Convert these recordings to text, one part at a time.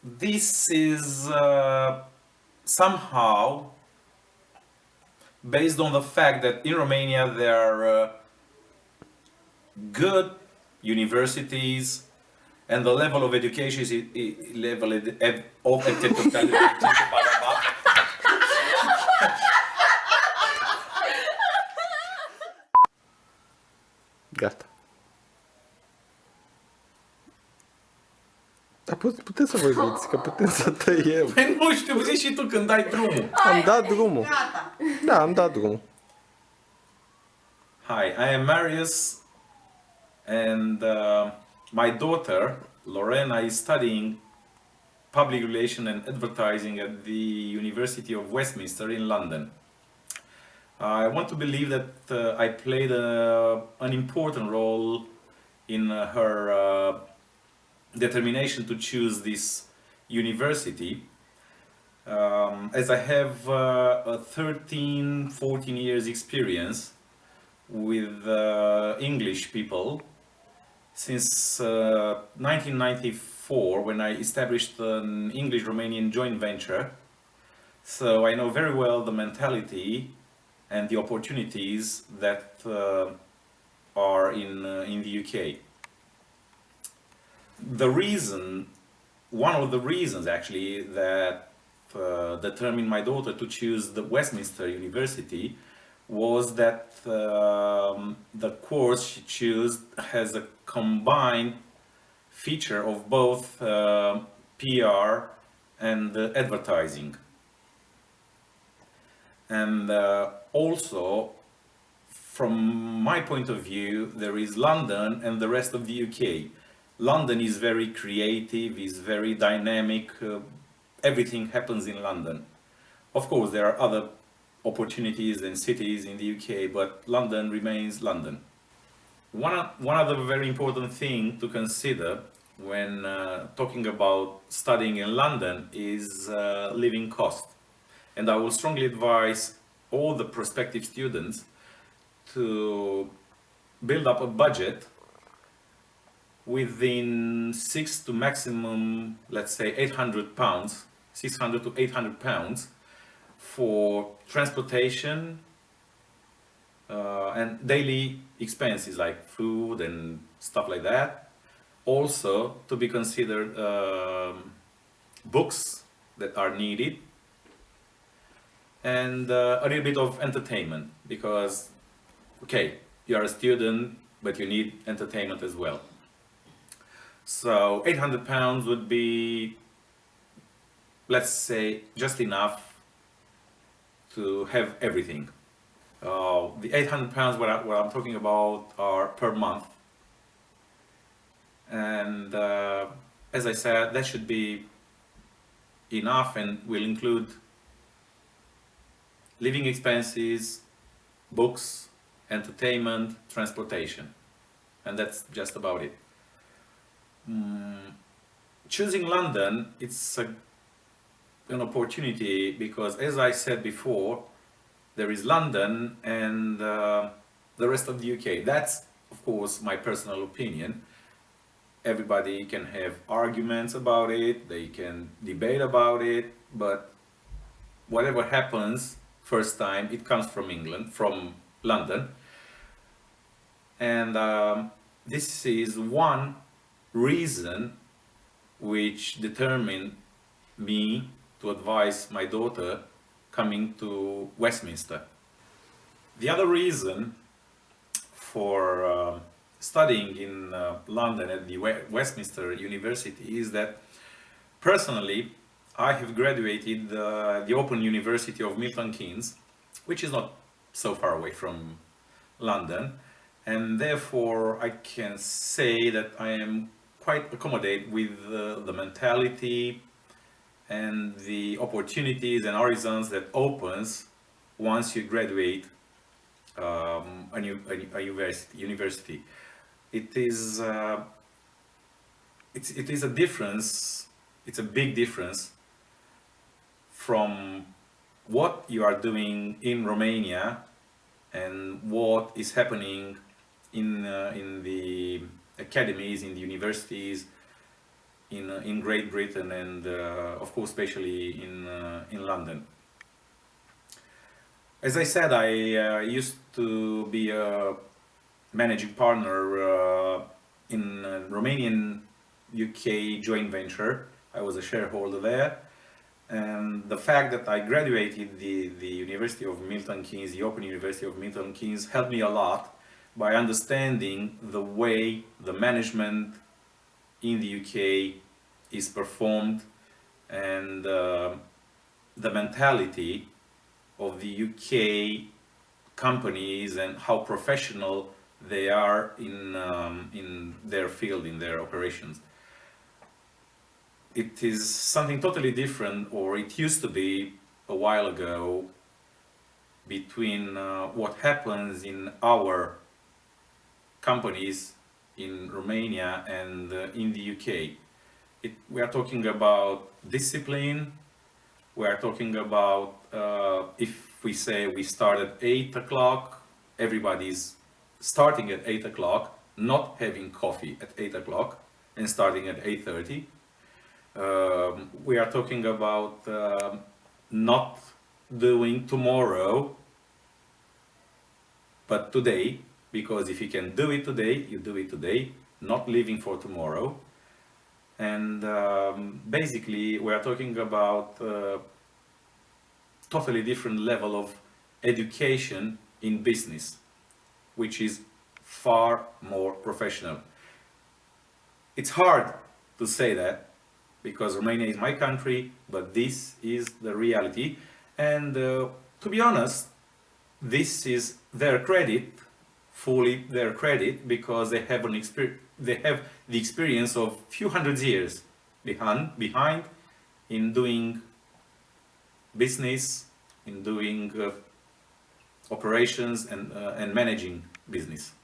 This is somehow based on the fact that in Romania there are good universities and the level of education is level of Gata. Dar puteți să vorbiți, că putem să tăiem. Păi nu știu, zici și tu când dai drumul. Am dat drumul. Gata. Da, am dat drumul. Hi, I am Marius and my daughter Lorena is studying public relations and advertising at the University of Westminster in London. I want to believe that I played an important role in her determination to choose this university, as I have a 13-14 years experience with English people since 1994, when I established an English-Romanian joint venture. So I know very well the mentality and the opportunities that are in the UK. One of the reasons actually that determined my daughter to choose the Westminster University was that the course she chose has a combined feature of both PR and advertising. And also, from my point of view, there is London and the rest of the UK. London is very creative, is very dynamic, everything happens in London. Of course, there are other opportunities and cities in the UK, but London remains London. One other very important thing to consider when talking about studying in London is living cost. And I will strongly advise all the prospective students to build up a budget within 6 to maximum, let's say, £800, 600 to £800 for transportation and daily expenses like food and stuff like that. Also to be considered books that are needed, and a little bit of entertainment, because okay, you are a student but you need entertainment as well. So £800 would be, let's say, just enough to have everything. The £800 what I'm talking about are per month, and as I said, that should be enough and will include living expenses, books, entertainment, transportation, and that's just about it. Choosing London, it's an opportunity because, as I said before, there is London and the rest of the UK. That's, of course, my personal opinion. Everybody can have arguments about it, they can debate about it, but whatever happens first time, it comes from England, from London. And this is one reason which determined me to advise my daughter coming to Westminster. The other reason for studying in London at the Westminster University is that personally I have graduated the Open University of Milton Keynes, which is not so far away from London, and therefore I can say that I am quite accommodated with the mentality and the opportunities and horizons that opens once you graduate a university. It is a difference. It's a big difference from what you are doing in Romania and what is happening in the academies, in the universities in Great Britain and of course especially in London. As I said, I used to be a managing partner in a Romanian UK joint venture. I was a shareholder there, and the fact that I graduated the University of Milton Keynes, the Open University of Milton Keynes, helped me a lot by understanding the way the management in the UK is performed and the mentality of the UK companies and how professional they are in their field, in their operations. It is something totally different, or it used to be a while ago, between what happens in our companies in Romania and in the UK. We are talking about discipline. We are talking about if we say we start at 8 o'clock, everybody's starting at 8 o'clock, not having coffee at 8 o'clock and starting at 8:30. We are talking about not doing tomorrow, but today, because if you can do it today, you do it today, not leaving for tomorrow. And basically, we are talking about totally different level of education in business, which is far more professional. It's hard to say that because Romania is my country, but this is the reality. And to be honest, this is their credit, fully their credit, because they have the experience of few hundred years behind in doing business, in doing operations and managing business.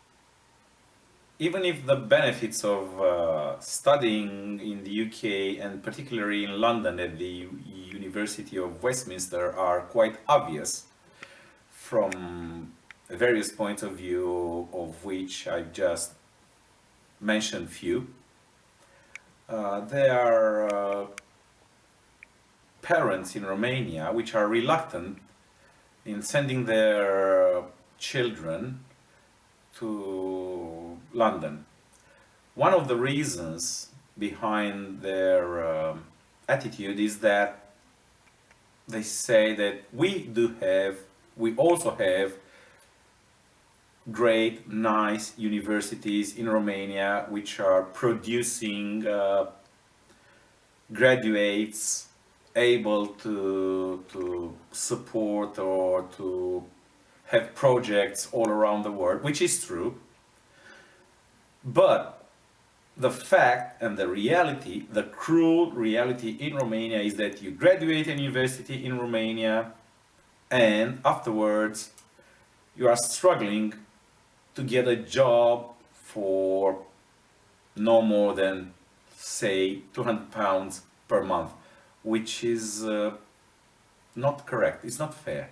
Even if the benefits of studying in the UK and particularly in London at the University of Westminster are quite obvious from various points of view, of which I've just mentioned few, there are parents in Romania which are reluctant in sending their children to London. One of the reasons behind their attitude is that they say that we also have great, nice universities in Romania which are producing graduates able to support or to have projects all around the world, which is true. But the fact and the reality, the cruel reality in Romania is that you graduate a university in Romania and afterwards you are struggling to get a job for no more than, say, £200 per month, which is not correct. It's not fair.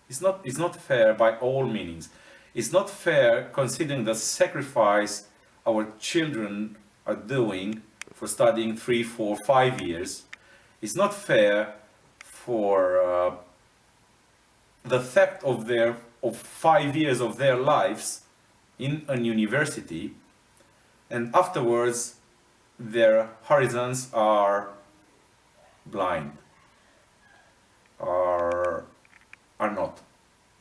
It's not fair by all meanings. It's not fair considering the sacrifice our children are doing for studying 3, 4, 5 years. It's not fair for the theft of 5 years of their lives in a university, and afterwards their horizons are blind, are not.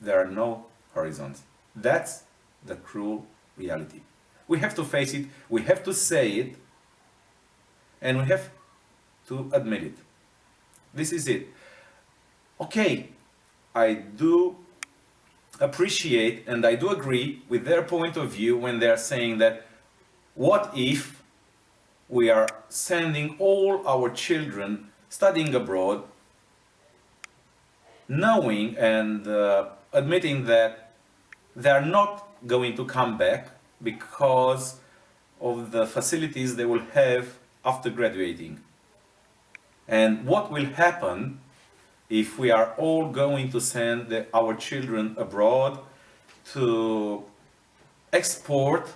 There are no horizons. That's the cruel reality. We have to face it, we have to say it, and we have to admit it. This is it. Okay, I do appreciate and I do agree with their point of view when they're saying that what if we are sending all our children studying abroad, knowing and admitting that they're not going to come back because of the facilities they will have after graduating. And what will happen if we are all going to send our children abroad to export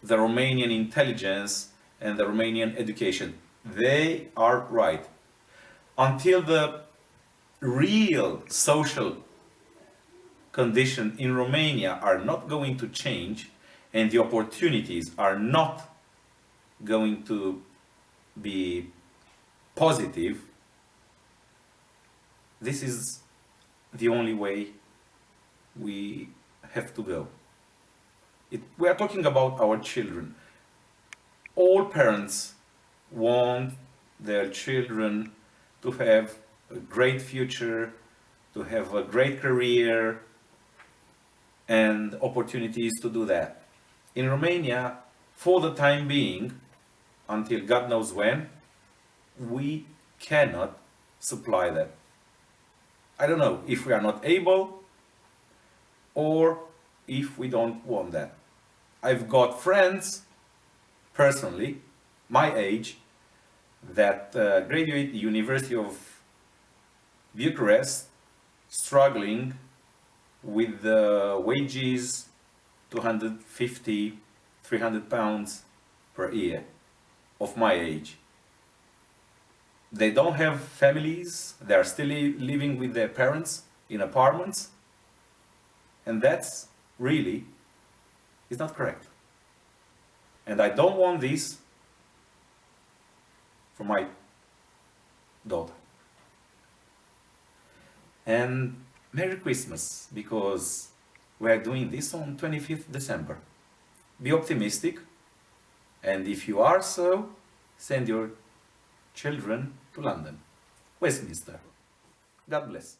the Romanian intelligence and the Romanian education. They are right. Until the real social conditions in Romania are not going to change and the opportunities are not going to be positive, this is the only way we have to go. We are talking about our children. All parents want their children to have a great future, to have a great career, and opportunities to do that. In Romania, for the time being, until God knows when, we cannot supply that. I don't know if we are not able or if we don't want that. I've got friends, personally, my age, that graduate the University of Bucharest, struggling with the wages 250, 300 pounds per year, of my age. They don't have families, they are still living with their parents in apartments, and that's really is not correct. And I don't want this for my daughter. And Merry Christmas, because we are doing this on 25th December. Be optimistic, and if you are so, send your children to London, Westminster. God bless.